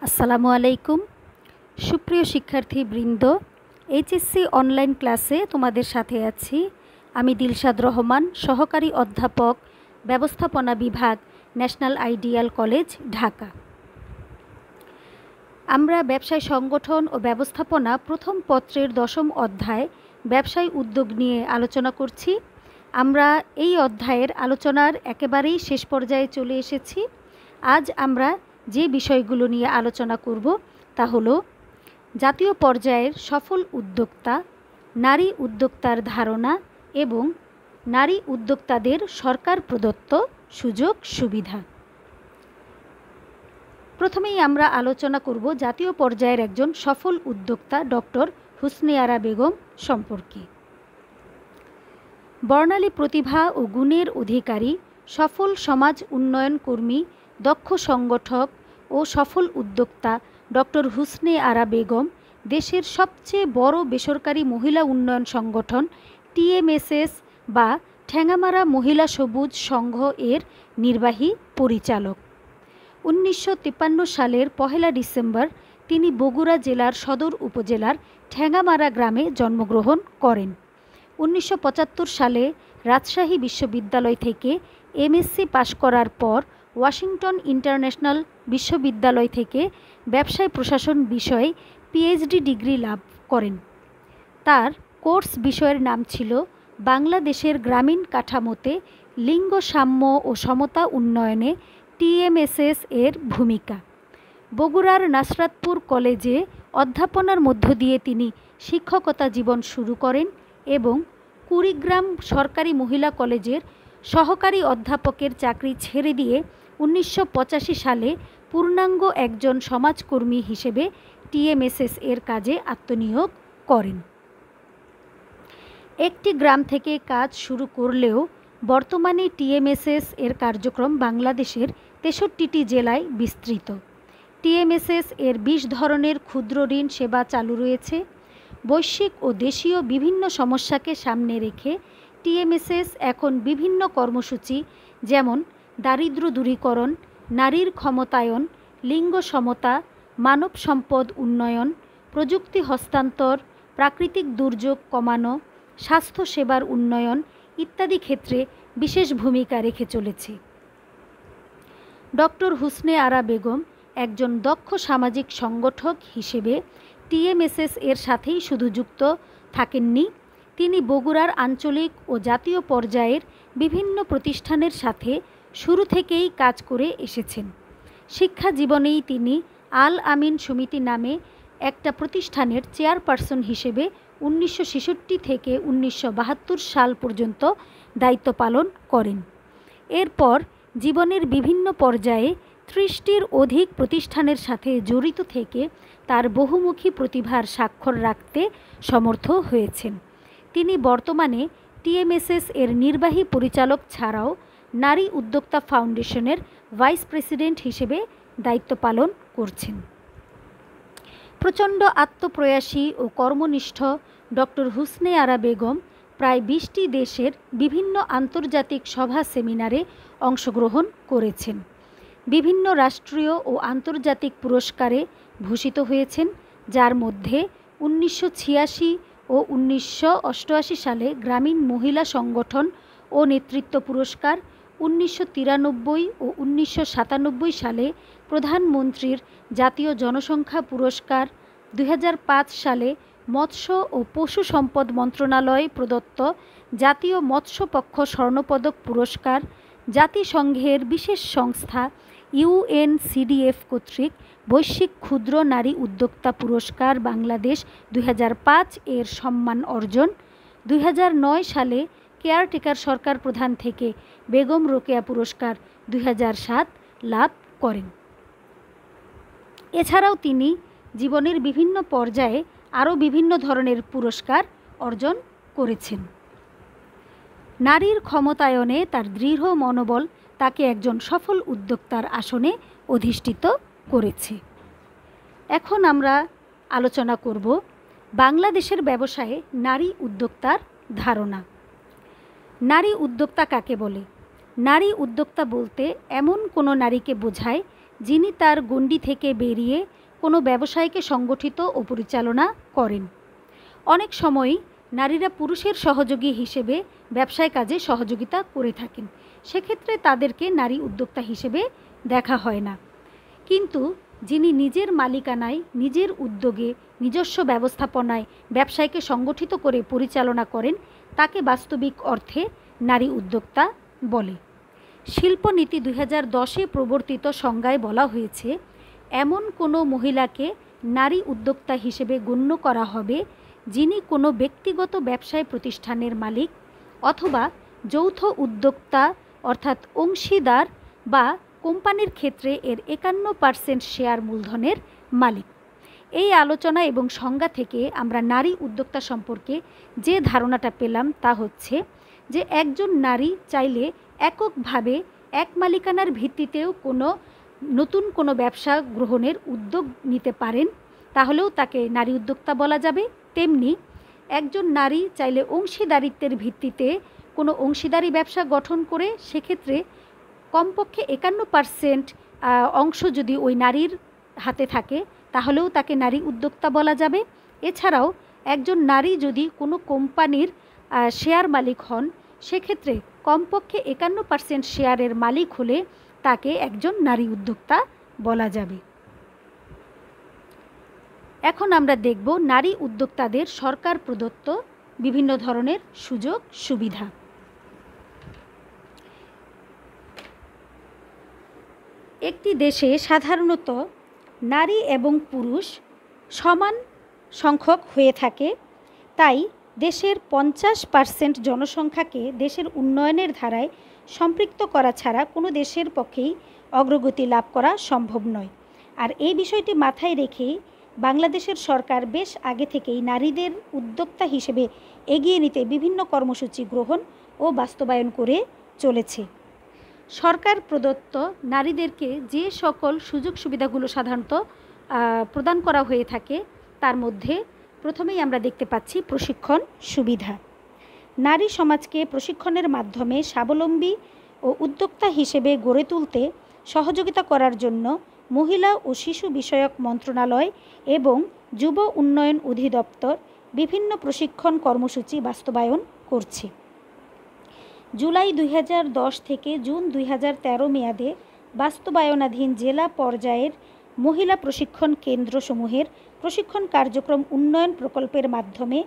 আসসালামু আলাইকুম সুপ্রিয় শিক্ষার্থীবৃন্দ, এইচএসসি অনলাইন ক্লাসে তোমাদের সাথে আছি আমি দিলশাদ রহমান, সহকারী অধ্যাপক, ব্যবস্থাপনা বিভাগ, ন্যাশনাল আইডিয়াল কলেজ, ঢাকা। আমরা ব্যবসায় সংগঠন ও ব্যবস্থাপনা প্রথম পত্রের 10ম অধ্যায় ব্যবসায় উদ্যোগ নিয়ে আলোচনা করছি। আমরা এই অধ্যায়ের আলোচনার একেবারেই শেষ পর্যায়ে চলে এসেছি। আজ আমরা যে বিষয়গুলো নিয়ে আলোচনা করব তা হলো জাতীয় পর্যায়ের সফল উদ্যোক্তা, নারী উদ্যোক্তার ধারণা এবং নারী উদ্যোক্তাদের সরকার প্রদত্ত সুযোগ সুবিধা। প্রথমেই আমরা আলোচনা করব জাতীয় পর্যায়ের একজন সফল উদ্যোক্তা ডক্টর হুসনে আরা বেগম সম্পর্কে। বর্ণালী প্রতিভা ও গুণের অধিকারী, সফল সমাজ উন্নয়ন কর্মী, দক্ষ সংগঠক ও সফল উদ্যোক্তা ডক্টর হুসনে আরা বেগম দেশের সবচেয়ে বড় বেসরকারি মহিলা উন্নয়ন সংগঠন TMSS বা ঠ্যাঙামারা মহিলা সবুজ সংঘ এর নির্বাহী পরিচালক। 1953 সালের 1 ডিসেম্বর তিনি বগুড়া জেলার সদর উপজেলার ঠ্যাঙামারা গ্রামে জন্মগ্রহণ করেন। 1975 সালে রাজশাহী বিশ্ববিদ্যালয় থেকে MSc পাশ করার পর ওয়াশিংটন ইন্টারন্যাশনাল বিশ্ববিদ্যালয় থেকে ব্যবসায় প্রশাসন বিষয়ে PhD ডিগ্রি লাভ করেন। তার কোর্স বিষয়ের নাম ছিল বাংলাদেশের গ্রামীণ কাঠামোতে লিঙ্গ সাম্য ও সমতা উন্নয়নে TMSS এর ভূমিকা। বগুড়ার নাসরাতপুর কলেজে অধ্যাপনার মধ্য দিয়ে তিনি শিক্ষকতা জীবন শুরু করেন এবং কুড়িগ্রাম সরকারি মহিলা কলেজের সহকারী অধ্যাপকের চাকরি ছেড়ে দিয়ে 1985 সালে পূর্ণাঙ্গ একজন সমাজকর্মী হিসেবে TMSS এর কাজে আত্মনিয়োগ করেন। একটি গ্রাম থেকে কাজ শুরু করলেও বর্তমানে TMSS এর কার্যক্রম বাংলাদেশের 63টি জেলায় বিস্তৃত। TMSS এর 20 ধরনের ক্ষুদ্র ঋণ সেবা চালু রয়েছে। বৈশ্বিক ও দেশীয় বিভিন্ন সমস্যাকে সামনে রেখে TMSS এখন বিভিন্ন কর্মসূচি যেমন দারিদ্র্য দূরীকরণ, নারীর ক্ষমতায়ন, লিঙ্গ সমতা, মানব সম্পদ উন্নয়ন, প্রযুক্তি হস্তান্তর, প্রাকৃতিক দুর্যোগ কমানো, স্বাস্থ্যসেবার উন্নয়ন ইত্যাদি ক্ষেত্রে বিশেষ ভূমিকা রেখে চলেছে। ডক্টর হুসনে আরা বেগম একজন দক্ষ সামাজিক সংগঠক হিসেবে TMSS এর সাথেই শুধু যুক্ত থাকেননি, তিনি বগুড়ার আঞ্চলিক ও জাতীয় পর্যায়ের বিভিন্ন প্রতিষ্ঠানের সাথে শুরু থেকেই কাজ করে এসেছেন। শিক্ষা জীবনেই তিনি আল আমিন সমিতি নামে একটা প্রতিষ্ঠানের চেয়ারপারসন হিসেবে 1966 থেকে 1972 সাল পর্যন্ত দায়িত্ব পালন করেন। এরপর জীবনের বিভিন্ন পর্যায়ে 30টির অধিক প্রতিষ্ঠানের সাথে জড়িত থেকে তার বহুমুখী প্রতিভার স্বাক্ষর রাখতে সমর্থ হয়েছেন। তিনি বর্তমানে TMSS এর নির্বাহী পরিচালক ছাড়াও নারী উদ্যোক্তা ফাউন্ডেশনের ভাইস প্রেসিডেন্ট হিসেবে দায়িত্ব পালন করছেন। প্রচণ্ড আত্মপ্রয়াসী ও কর্মনিষ্ঠ ডক্টর হুসনে আরা বেগম প্রায় 20টি দেশের বিভিন্ন আন্তর্জাতিক সভা সেমিনারে অংশগ্রহণ করেছেন। বিভিন্ন রাষ্ট্রীয় ও আন্তর্জাতিক পুরস্কারে ভূষিত হয়েছেন, যার মধ্যে 1986 ও 1988 সালে গ্রামীণ মহিলা সংগঠন ও নেতৃত্ব পুরস্কার, 1993 ও 1997 সালে প্রধানমন্ত্রীর জাতীয় জনসংখ্যা পুরস্কার, 2005 সালে মৎস্য ও পশু সম্পদ মন্ত্রণালয় প্রদত্ত জাতীয় মৎস্যপক্ষ স্বর্ণপদক পুরস্কার, জাতিসংঘের বিশেষ সংস্থা UNCDF কর্তৃক বৈশ্বিক ক্ষুদ্র নারী উদ্যোক্তা পুরস্কার বাংলাদেশ 2005 এর সম্মান অর্জন, 2009 সালে কেয়ারটেকার সরকার প্রধান থেকে বেগম রোকেয়া পুরস্কার 2007 লাভ করেন। এছাড়াও তিনি জীবনের বিভিন্ন পর্যায়ে আরও বিভিন্ন ধরনের পুরস্কার অর্জন করেছেন। নারীর ক্ষমতায়নে তার দৃঢ় মনোবল তাকে একজন সফল উদ্যোক্তার আসনে অধিষ্ঠিত করেছে। এখন আমরা আলোচনা করব বাংলাদেশের ব্যবসায়ে নারী উদ্যোক্তার ধারণা। নারী উদ্যোক্তা কাকে বলে? নারী উদ্যোক্তা বলতে এমন কোনো নারীকে বোঝায় যিনি তার গণ্ডি থেকে বেরিয়ে কোনো ব্যবসায়কে সংগঠিত ও পরিচালনা করেন। অনেক সময়ই নারীরা পুরুষের সহযোগী হিসেবে ব্যবসায় কাজে সহযোগিতা করে থাকেন, সেক্ষেত্রে তাদেরকে নারী উদ্যোক্তা হিসেবে দেখা হয় না। কিন্তু যিনি নিজের মালিকানায়, নিজের উদ্যোগে, নিজস্ব ব্যবস্থাপনায় ব্যবসায়কে সংগঠিত করে পরিচালনা করেন, তাকে বাস্তবিক অর্থে নারী উদ্যোক্তা বলে। শিল্পনীতি 2010-এ প্রবর্তিত সংজ্ঞায় বলা হয়েছে, এমন কোনো মহিলাকে নারী উদ্যোক্তা হিসেবে গণ্য করা হবে যিনি কোনো ব্যক্তিগত ব্যবসায় প্রতিষ্ঠানের মালিক অথবা যৌথ উদ্যোক্তা অর্থাৎ অংশীদার বা কোম্পানির ক্ষেত্রে এর 51% শেয়ার মূলধনের মালিক। এই আলোচনা এবং সংজ্ঞা থেকে আমরা নারী উদ্যোক্তা সম্পর্কে যে ধারণাটা পেলাম তা হচ্ছে যে একজন নারী চাইলে এককভাবে এক মালিকানার ভিত্তিতেও নতুন কোনো ব্যবসা গ্রহণের উদ্যোগ নিতে পারেন, তাহলেও তাকে নারী উদ্যোক্তা বলা যাবে। তেমনি একজন নারী চাইলে অংশীদারিত্বের ভিত্তিতে কোনো অংশীদারি ব্যবসা গঠন করে সেক্ষেত্রে কমপক্ষে 51% অংশ যদি ওই নারীর হাতে থাকে তাহলেও তাকে নারী উদ্যোক্তা বলা যাবে। এছাড়াও একজন নারী যদি কোনো কোম্পানির শেয়ার মালিক হন, সেক্ষেত্রে কমপক্ষে 51% শেয়ারের মালিক হলে তাকে একজন নারী উদ্যোক্তা বলা যাবে। এখন আমরা দেখব নারী উদ্যোক্তাদের সরকার প্রদত্ত বিভিন্ন ধরনের সুযোগ সুবিধা। একটি দেশে সাধারণত নারী এবং পুরুষ সমান সংখ্যক হয়ে থাকে, তাই দেশের 50% জনসংখ্যাকে দেশের উন্নয়নের ধারায় সম্পৃক্ত করা ছাড়া কোনো দেশের পক্ষেই অগ্রগতি লাভ করা সম্ভব নয়। আর এই বিষয়টি মাথায় রেখেই বাংলাদেশের সরকার বেশ আগে থেকেই নারীদের উদ্যোক্তা হিসেবে এগিয়ে নিতে বিভিন্ন কর্মসূচি গ্রহণ ও বাস্তবায়ন করে চলেছে। সরকার প্রদত্ত নারীদেরকে যে সকল সুযোগ সুবিধাগুলো সাধারণত প্রদান করা হয়ে থাকে তার মধ্যে প্রথমেই আমরা দেখতে পাচ্ছি প্রশিক্ষণ সুবিধা। নারী সমাজকে প্রশিক্ষণের মাধ্যমে স্বাবলম্বী ও উদ্যোক্তা হিসেবে গড়ে তুলতে সহযোগিতা করার জন্য মহিলা ও শিশু বিষয়ক মন্ত্রণালয় এবং যুব উন্নয়ন অধিদপ্তর বিভিন্ন প্রশিক্ষণ কর্মসূচি বাস্তবায়ন করছে। জুলাই 2010 থেকে জুন 2013 মেয়াদে বাস্তবায়নাধীন জেলা পর্যায়ের মহিলা প্রশিক্ষণ কেন্দ্রসমূহের প্রশিক্ষণ কার্যক্রম উন্নয়ন প্রকল্পের মাধ্যমে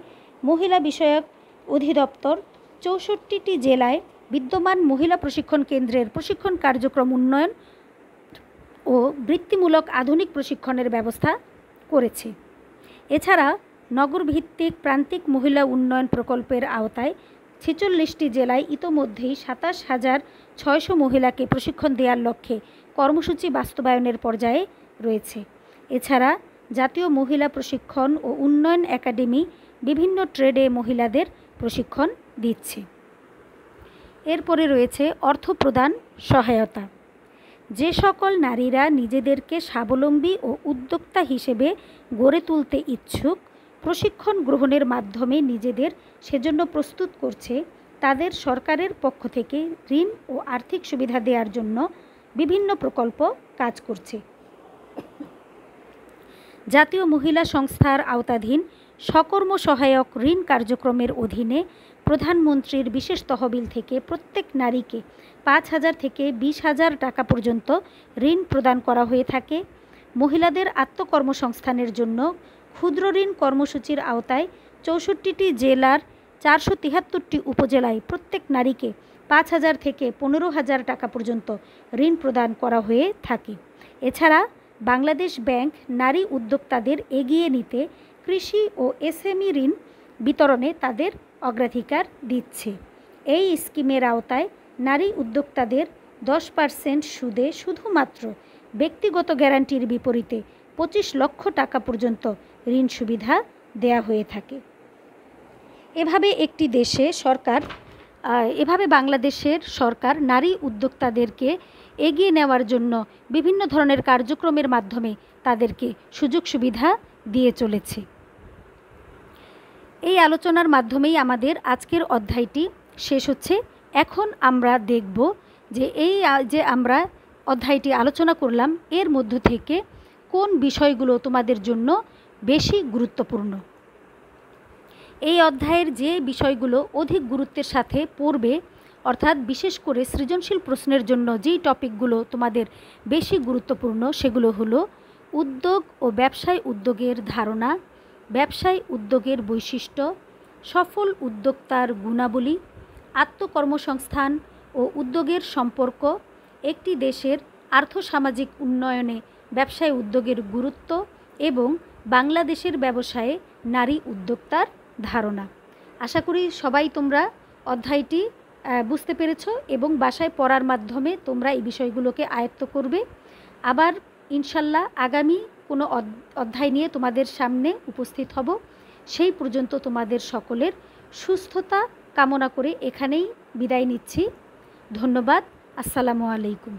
মহিলা বিষয়ক অধিদপ্তর 64টি জেলায় বিদ্যমান মহিলা প্রশিক্ষণ কেন্দ্রের প্রশিক্ষণ কার্যক্রম উন্নয়ন ও বৃত্তিমূলক আধুনিক প্রশিক্ষণের ব্যবস্থা করেছে। এছাড়া নগরভিত্তিক প্রান্তিক মহিলা উন্নয়ন প্রকল্পের আওতায় 46টি জেলায় ইতোমধ্যেই 27,600 মহিলাকে প্রশিক্ষণ দেওয়ার লক্ষ্যে কর্মসূচি বাস্তবায়নের পর্যায়ে রয়েছে। এছাড়া জাতীয় মহিলা প্রশিক্ষণ ও উন্নয়ন একাডেমি বিভিন্ন ট্রেডে মহিলাদের প্রশিক্ষণ দিচ্ছে। এরপরে রয়েছে অর্থ প্রদান সহায়তা। যে সকল নারীরা নিজেদেরকে স্বাবলম্বী ও উদ্যোক্তা হিসেবে গড়ে তুলতে ইচ্ছুক, প্রশিক্ষণ গ্রহণের মাধ্যমে নিজেদের সেজন্য প্রস্তুত করছে, তাদের সরকারের পক্ষ থেকে ঋণ ও আর্থিক সুবিধা দেওয়ার জন্য বিভিন্ন প্রকল্প কাজ করছে। জাতীয় মহিলা সংস্থার আওতাধীন সকর্ম সহায়ক ঋণ কার্যক্রমের অধীনে প্রধানমন্ত্রীর বিশেষ তহবিল থেকে প্রত্যেক নারীকে 5,000 থেকে 20,000 টাকা পর্যন্ত ঋণ প্রদান করা হয়ে থাকে। মহিলাদের আত্মকর্মসংস্থানের জন্য ক্ষুদ্র ঋণ কর্মসূচির আওতায় 64টি জেলার 473টি উপজেলায় প্রত্যেক নারীকে 5,000 থেকে 15,000 টাকা পর্যন্ত ঋণ প্রদান করা হয়ে থাকে। এছাড়া বাংলাদেশ ব্যাংক নারী উদ্যোক্তাদের এগিয়ে নিতে কৃষি ও এসএমই ঋণ বিতরণে তাদের অগ্রাধিকার দিচ্ছে। এই স্কিমের আওতায় নারী উদ্যোক্তাদের 10% সুদে শুধুমাত্র ব্যক্তিগত গ্যারান্টির বিপরীতে 25 লক্ষ টাকা পর্যন্ত ঋণ সুবিধা দেয়া হয়ে থাকে। এভাবে বাংলাদেশের সরকার নারী উদ্যোক্তাদেরকে এগিয়ে নেওয়ার জন্য বিভিন্ন ধরনের কার্যক্রমের মাধ্যমে তাদেরকে সুযোগ সুবিধা দিয়ে চলেছে। এই আলোচনার মাধ্যমেই আমাদের আজকের অধ্যায়টি শেষ হচ্ছে। এখন আমরা দেখব যে আমরা অধ্যায়টি আলোচনা করলাম এর মধ্য থেকে কোন বিষয়গুলো তোমাদের জন্য বেশি গুরুত্বপূর্ণ। এই অধ্যায়ের যে বিষয়গুলো অধিক গুরুত্বের সাথে পড়বে, অর্থাৎ বিশেষ করে সৃজনশীল প্রশ্নের জন্য যেই টপিকগুলো তোমাদের বেশি গুরুত্বপূর্ণ সেগুলো হলো উদ্যোগ ও ব্যবসায় উদ্যোগের ধারণা, ব্যবসায় উদ্যোগের বৈশিষ্ট্য, সফল উদ্যোক্তার গুণাবলী, আত্মকর্মসংস্থান ও উদ্যোগের সম্পর্ক, একটি দেশের আর্থসামাজিক উন্নয়নে ব্যবসায় উদ্যোগের গুরুত্ব এবং বাংলাদেশের ব্যবসায়ে নারী উদ্যোক্তার ধারণা। আশা করি সবাই তোমরা অধ্যায়টি বুঝতে পেরেছো এবং বাসায় পড়ার মাধ্যমে তোমরা এই বিষয়গুলোকে আয়ত্ত করবে। আবার ইনশাল্লাহ আগামী কোনো অধ্যায় নিয়ে তোমাদের সামনে উপস্থিত হব। সেই পর্যন্ত তোমাদের সকলের সুস্থতা কামনা করে এখানেই বিদায় নিচ্ছি। ধন্যবাদ। আসসালামু আলাইকুম।